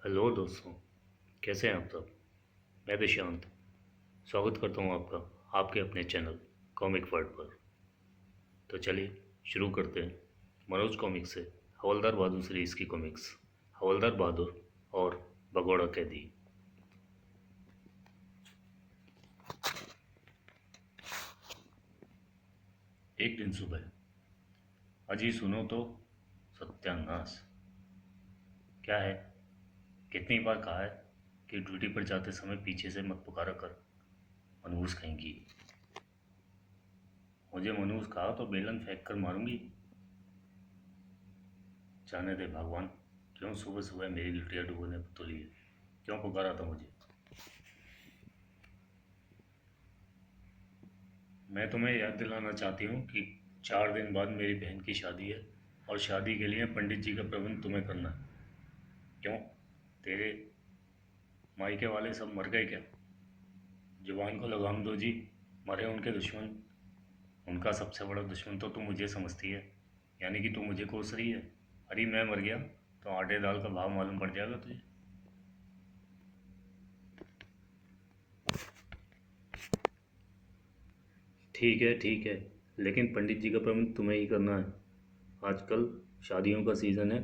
Hello दोस्तों। कैसे हैं आप सब। मैं दिशांत स्वागत करता हूं आपका आपके अपने चैनल कॉमिक वर्ड पर। तो चलिए शुरू करते हैं मनोज कॉमिक से हवलदार बहादुर सीरीज़ की कॉमिक्स हवलदार बहादुर और भगोड़ा कैदी। एक दिन सुबह, अजी सुनो तो, सत्यानाश। क्या है? कितनी बार कहा है कि ड्यूटी पर जाते समय पीछे से मत पुकारा कर, मनहूस कहेंगी। मुझे मनहूस कहा तो बेलन फेंक कर मारूंगी। जाने दे भगवान, क्यों सुबह सुबह मेरी लुटिया डुबोने पर तुली है? क्यों पुकारा था मुझे? मैं तुम्हें याद दिलाना चाहती हूँ कि 4 दिन बाद मेरी बहन की शादी है और शादी के लिए पंडित जी का प्रबंध तुम्हें करना है। क्यों? तेरे मायके वाले सब मर गए क्या? जुबान को लगाम दो जी। मरे उनके दुश्मन। उनका सबसे बड़ा दुश्मन तो तू मुझे समझती है, यानी कि तू मुझे कोस रही है। अरे मैं मर गया तो आटे दाल का भाव मालूम पड़ जाएगा तुझे। ठीक है, लेकिन पंडित जी का प्रबंध तुम्हें ही करना है। आजकल शादियों का सीज़न है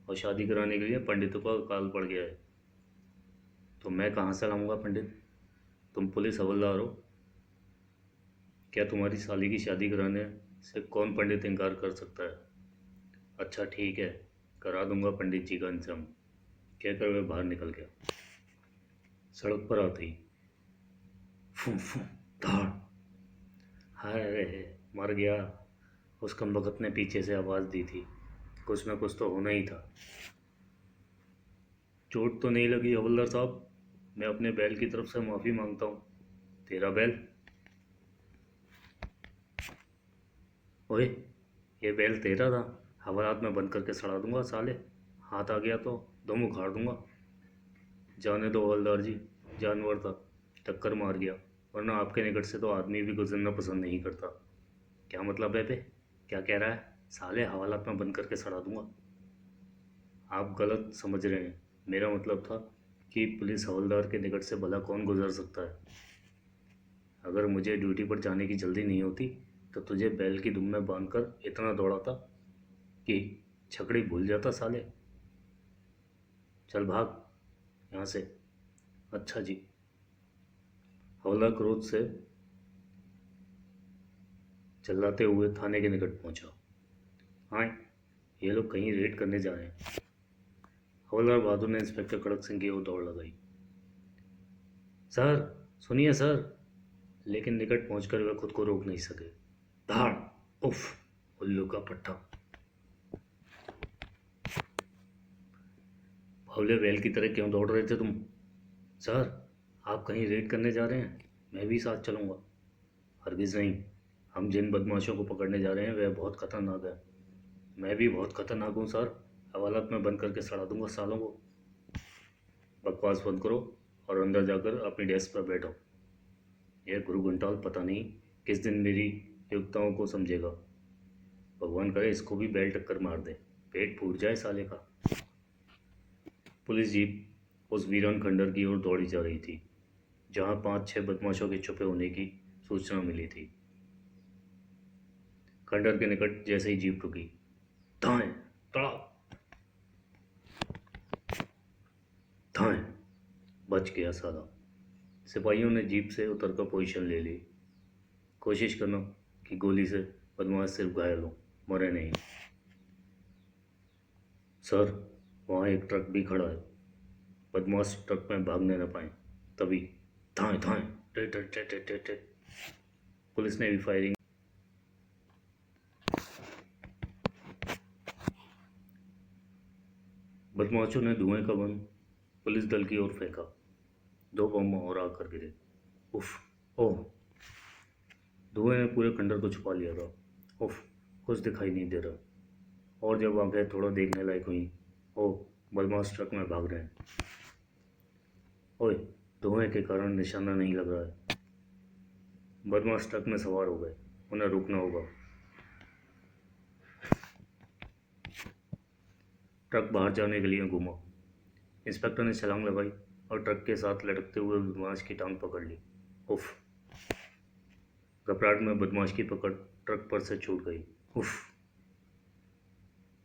और शादी कराने के लिए पंडितों का काल पड़ गया है। तो मैं कहाँ से लाऊंगा पंडित? तुम पुलिस हवलदार हो। क्या तुम्हारी साली की शादी कराने से कौन पंडित इनकार कर सकता है? अच्छा ठीक है, करा दूंगा पंडित जी का इंतजाम, कहकर वह बाहर निकल गया। सड़क पर आते ही फू फू धाड़। हाय, मर गया। उस कमबख्त ने पीछे से आवाज़ दी थी। कुछ ना कुछ तो होना ही था। चोट तो नहीं लगी हवलदार साहब? मैं अपने बैल की तरफ से माफ़ी मांगता हूँ। तेरा बैल? ओए, ये बैल तेरा था? हवालात में बंद करके सड़ा दूंगा साले। हाथ आ गया तो दम उखाड़ दूंगा। जाने दो हवलदार जी, जानवर था, टक्कर मार गया, वरना आपके निकट से तो आदमी भी गुजरना पसंद नहीं करता। क्या मतलब है बे? क्या कह रहा है? साले हवालात में बंद करके सड़ा दूंगा। आप गलत समझ रहे हैं। मेरा मतलब था कि पुलिस हवलदार के निकट से भला कौन गुजर सकता है। अगर मुझे ड्यूटी पर जाने की जल्दी नहीं होती तो तुझे बैल की दुम में बांधकर इतना दौड़ाता कि छकड़ी भूल जाता साले। चल भाग यहाँ से। अच्छा जी। हवलदार क्रोध से चिल्लाते हुए थाने के निकट पहुंचा। हाँ, ये लोग कहीं रेड करने जा रहे हैं। हवलदार बहादुर ने इंस्पेक्टर कड़क सिंह की ओर दौड़ लगाई। सर, सुनिए सर। लेकिन निकट पहुंचकर वह खुद को रोक नहीं सके। धाड़। उफ, उल्लू का पट्टा। बावले बैल की तरह क्यों दौड़ रहे थे तुम? सर, आप कहीं रेड करने जा रहे हैं? मैं भी साथ चलूँगा। हरगिज़ नहीं। हम जिन बदमाशों को पकड़ने जा रहे हैं वह बहुत खतरनाक है। मैं भी बहुत खतरनाक हूँ सर। हवालात में बंद करके सड़ा दूंगा सालों को। बकवास बंद करो और अंदर जाकर अपनी डेस्क पर बैठो। यह गुरु घंटाल पता नहीं किस दिन मेरी युक्ताओं को समझेगा। भगवान करे इसको भी बैल टक्कर मार दे, पेट फूट जाए साले का। पुलिस जीप उस वीरान खंडर की ओर दौड़ी जा रही थी जहां 5-6 बदमाशों के छुपे होने की सूचना मिली थी। खंडर के निकट जैसे ही जीप रुकी, धाएं, तड़ाक, धाएं, बच गया साला। सिपाहियों ने जीप से उतरकर पोजीशन ले ली। कोशिश करना कि गोली से बदमाश सिर्फ घायल हो, मरे नहीं। सर, वहाँ एक ट्रक भी खड़ा है। बदमाश ट्रक में भागने न पाए। तभी धाएं धाएं, टे टे टे टे टे टे। पुलिस ने भी फायरिंग। बदमाशों ने धुएं का बम पुलिस दल की ओर फेंका। 2 बम और आकर गिरे। उफ, ओह। धुएं ने पूरे खंडर को छुपा लिया था। उफ, कुछ दिखाई नहीं दे रहा। और जब आंखें थोड़ा देखने लायक हुई, ओह, बदमाश ट्रक में भाग रहे हैं। ओए, धुएं के कारण निशाना नहीं लग रहा है। बदमाश ट्रक में सवार हो गए। उन्हें रुकना होगा। ट्रक बाहर जाने के लिए घूमा। इंस्पेक्टर ने छलांग लगाई और ट्रक के साथ लटकते हुए बदमाश की टांग पकड़ ली। उफ! घबराहट में बदमाश की पकड़ ट्रक पर से छूट गई। उफ!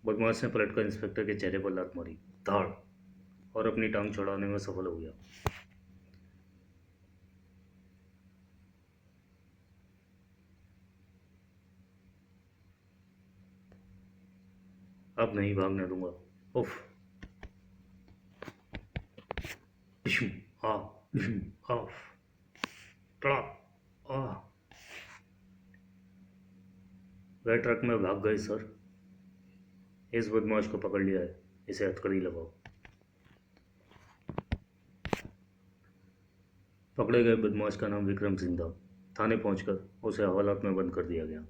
बदमाश ने पलटकर इंस्पेक्टर के चेहरे पर लात मारी, धाड़, और अपनी टांग छुड़ाने में सफल हो गया। अब नहीं भागने दूंगा। उफ! डिशुम, आ, डिशुम, आ, टड़ाक, आ। वह ट्रक में भाग गए सर। इस बदमाश को पकड़ लिया है, इसे हथकड़ी लगाओ। पकड़े गए बदमाश का नाम विक्रम सिंह था। थाने पहुंचकर उसे हवालात में बंद कर दिया गया।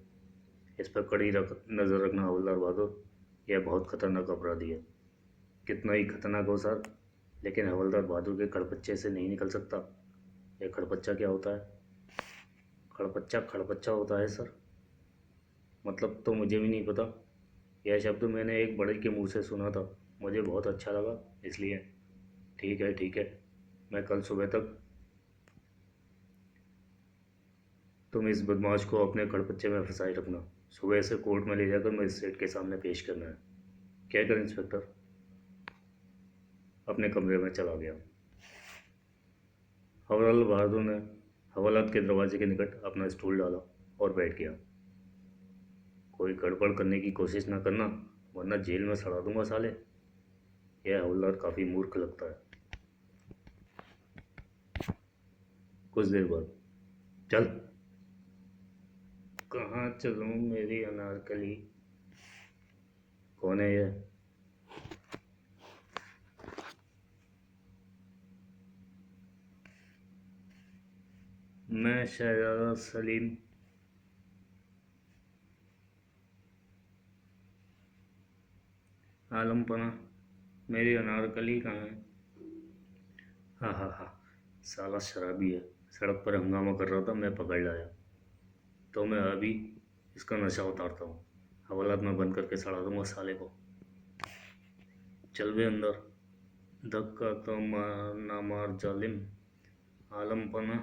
इस पर कड़ी नज़र रखना हवलदार बहादुर, यह बहुत खतरनाक अपराधी है। कितना ही खतरनाक हो सर, लेकिन हवलदार बहादुर के खड़पच्चे से नहीं निकल सकता। यह खड़पच्चा क्या होता है? खड़पच्चा खड़पच्चा होता है सर। मतलब तो मुझे भी नहीं पता। यह शब्द मैंने एक बड़े के मुंह से सुना था, मुझे बहुत अच्छा लगा, इसलिए। ठीक है ठीक है, मैं कल सुबह तक। तुम इस बदमाश को अपने खड़पच्चे में फंसाए रखना। सुबह से कोर्ट में ले जाकर मजिस्ट्रेट के सामने पेश करना है। कहकर इंस्पेक्टर अपने कमरे में चला गया। हवलदार बहादुर ने हवालात के दरवाजे के निकट अपना स्टूल डाला और बैठ गया। कोई गड़बड़ करने की कोशिश ना करना, वरना जेल में सड़ा दूंगा साले। यह हवलदार काफ़ी मूर्ख लगता है। कुछ देर बाद, चल। कहाँ चलूँ मेरी अनारकली? कौन है यह? मैं शहजादा सलीम। आलमपना, मेरी अनारकली कहाँ है? हाँ हाँ हाँ, साला शराबी है, सड़क पर हंगामा कर रहा था, मैं पकड़ लाया। तो मैं अभी इसका नशा उतारता हूँ, हवालात में बंद करके सड़ा दूंगा साले को। चल बे अंदर। धक्का तो मार ना मार जालिम। आलमपना,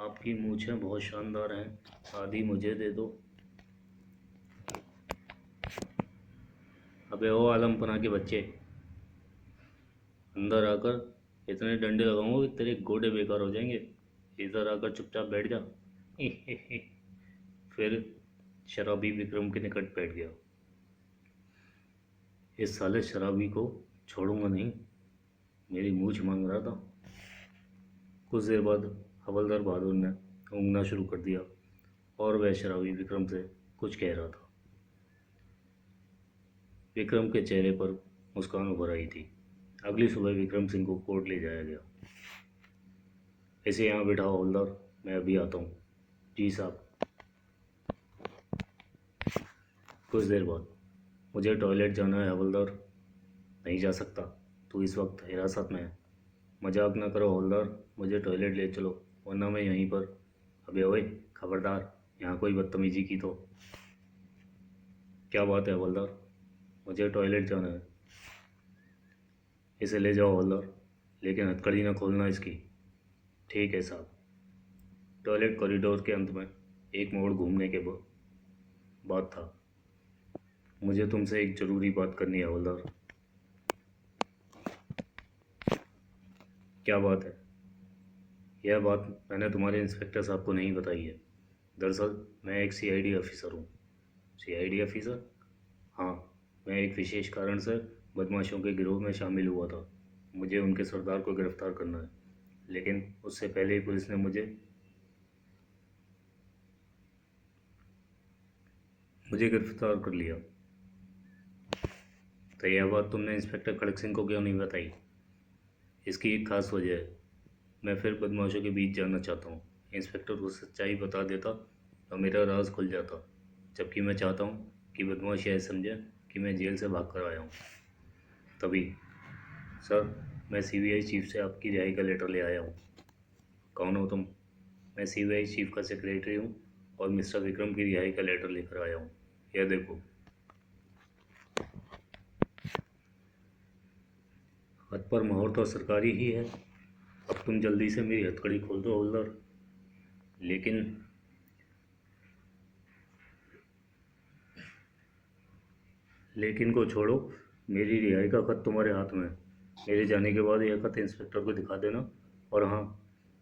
आपकी मूछें बहुत शानदार हैं, आधी मुझे दे दो। अबे ओ आलमपना के बच्चे, अंदर आकर इतने डंडे लगाऊंगा कि तेरे गोडे बेकार हो जाएंगे। इधर आकर चुपचाप बैठ जा। फिर शराबी विक्रम के निकट बैठ गया। इस साले शराबी को छोड़ूंगा नहीं, मेरी मूछ मांग रहा था। कुछ देर बाद हवलदार बहादुर ने ऊँघना शुरू कर दिया और वह शराबी विक्रम से कुछ कह रहा था। विक्रम के चेहरे पर मुस्कान उभर आई थी। अगली सुबह विक्रम सिंह को कोर्ट ले जाया गया। इसे यहाँ बिठाओ हवलदार, मैं अभी आता हूँ। जी साहब। कुछ देर बाद, मुझे टॉयलेट जाना है हवलदार। नहीं जा सकता, तू इस वक्त हिरासत में है। मजाक ना करो हवलदार, मुझे टॉयलेट ले चलो, वरना मैं यहीं पर। अबे ओए, खबरदार, यहाँ कोई बदतमीजी की तो। क्या बात है हवलदार? मुझे टॉयलेट जाना है। इसे ले जाओ हवलदार, लेकिन हथकड़ी ना खोलना इसकी। ठीक है साहब। टॉयलेट कॉरिडोर के अंत में एक मोड़ घूमने के बाद था। मुझे तुमसे एक ज़रूरी बात करनी है हवलदार। क्या बात है? यह बात मैंने तुम्हारे इंस्पेक्टर साहब को नहीं बताई है। दरअसल मैं एक सीआईडी ऑफिसर हूँ। CID officer? हाँ, मैं एक विशेष कारण से बदमाशों के गिरोह में शामिल हुआ था। मुझे उनके सरदार को गिरफ्तार करना है, लेकिन उससे पहले ही पुलिस ने मुझे गिरफ्तार कर लिया। तो यह बात तुमने इंस्पेक्टर खड़क सिंह को क्यों नहीं बताई? इसकी एक खास वजह है। मैं फिर बदमाशों के बीच जाना चाहता हूँ। इंस्पेक्टर को सच्चाई बता देता तो मेरा राज खुल जाता, जबकि मैं चाहता हूँ कि बदमाश यह समझे कि मैं जेल से भाग कर आया हूँ। तभी सर, मैं सीबीआई चीफ से आपकी रिहाई का लेटर ले आया हूँ। कौन हो तुम? मैं सीबीआई चीफ का सेक्रेटरी हूँ और मिस्टर विक्रम की रिहाई का लेटर लेकर आया हूँ। यह देखो। पर मोहर तो सरकारी ही है। अब तुम जल्दी से मेरी हथकड़ी खोल दो हवलदार। लेकिन को छोड़ो, मेरी रिहाई का खत तुम्हारे हाथ में है। मेरे जाने के बाद यह खत इंस्पेक्टर को दिखा देना। और हाँ,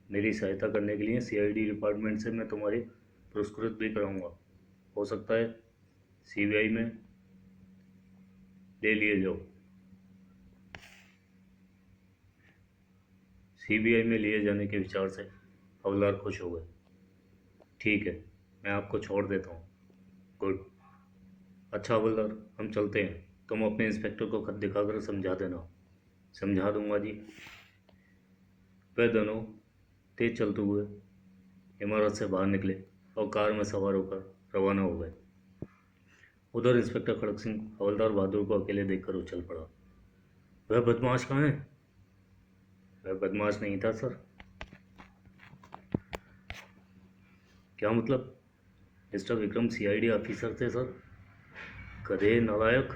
मेरी सहायता करने के लिए सीआईडी डिपार्टमेंट से मैं तुम्हारे पुरस्कृत भी कराऊंगा। हो सकता है सीबीआई में ले लिए जाओ। सीबीआई में लिए जाने के विचार से हवलदार खुश हो गए। ठीक है, मैं आपको छोड़ देता हूँ। गुड। अच्छा हवलदार, हम चलते हैं। तुम अपने इंस्पेक्टर को खत दिखाकर समझा देना। समझा दूंगा जी। वे दोनों तेज चलते हुए इमारत से बाहर निकले और कार में सवार होकर रवाना हो गए। उधर इंस्पेक्टर खड़क सिंह हवलदार बहादुर को अकेले देखकर उछल पड़ा। वह बदमाश कहाँ है? वह बदमाश नहीं था सर। क्या मतलब? मिस्टर विक्रम सीआईडी ऑफिसर थे सर। गधे नालायक,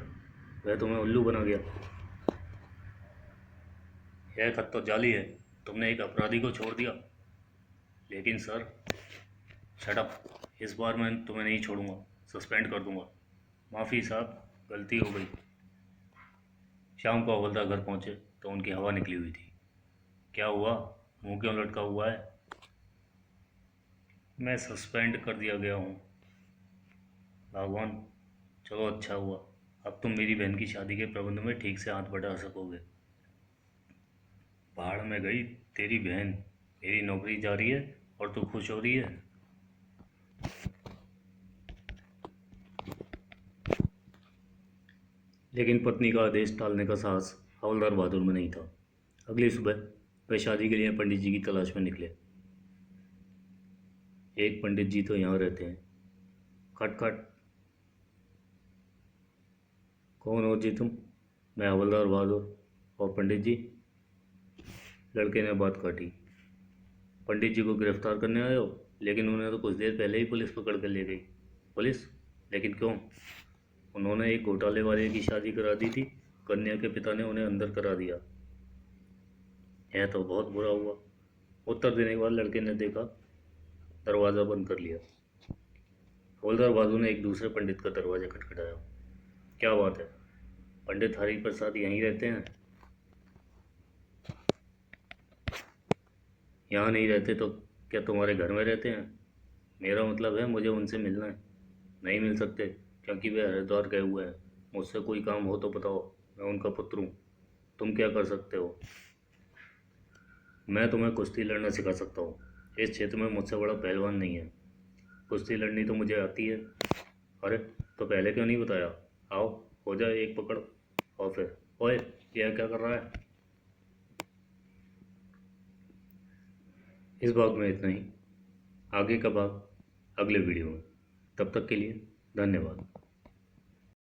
वह तुम्हें उल्लू बना गया। यह खत तो जाली है। तुमने एक अपराधी को छोड़ दिया। लेकिन सर, शट अप। इस बार मैं तुम्हें नहीं छोड़ूंगा, सस्पेंड कर दूंगा। माफ़ी साहब, गलती हो गई। शाम को हवलदार घर पहुंचे तो उनकी हवा निकली हुई थी। क्या हुआ? मुंह क्यों लटका हुआ है? मैं सस्पेंड कर दिया गया हूँ। भगवान, चलो अच्छा हुआ। अब तुम मेरी बहन की शादी के प्रबंध में ठीक से हाथ बटा सकोगे। पहाड़ में गई तेरी बहन। मेरी नौकरी जा रही है और तू खुश हो रही है। लेकिन पत्नी का आदेश टालने का साहस हवलदार बहादुर में नहीं था। अगली सुबह वे शादी के लिए पंडित जी की तलाश में निकले। एक पंडित जी तो यहाँ रहते हैं। खट खट। कौन हो जी तुम? मैं हवलदार बहादुर। और पंडित जी? लड़के ने बात काटी। पंडित जी को गिरफ्तार करने आए हो? लेकिन उन्हें तो कुछ देर पहले ही पुलिस पकड़ कर ले गई। पुलिस? लेकिन क्यों? उन्होंने एक घोटाले वाले की शादी करा दी थी। कन्या के पिता ने उन्हें अंदर करा दिया। यह तो बहुत बुरा हुआ। उत्तर देने के बाद लड़के ने देखा, दरवाज़ा बंद कर लिया। हवलदार बहादुर ने एक दूसरे पंडित का दरवाज़ा खटखटाया। क्या बात है? पंडित हरि प्रसाद यहीं रहते हैं? यहाँ नहीं रहते तो क्या तुम्हारे घर में रहते हैं? मेरा मतलब है मुझे उनसे मिलना है। नहीं मिल सकते, क्योंकि वे हरिद्वार गए हुए हैं। मुझसे कोई काम हो तो बताओ, मैं उनका पुत्र हूँ। तुम क्या कर सकते हो? मैं तुम्हें कुश्ती लड़ना सिखा सकता हूँ। इस क्षेत्र में मुझसे बड़ा पहलवान नहीं है। कुश्ती लड़नी तो मुझे आती है। अरे, तो पहले क्यों नहीं बताया? आओ, हो जाए एक पकड़। और फिर, ओए, यह क्या कर रहा है? इस भाग में इतना ही। आगे का भाग अगले वीडियो में। तब तक के लिए धन्यवाद।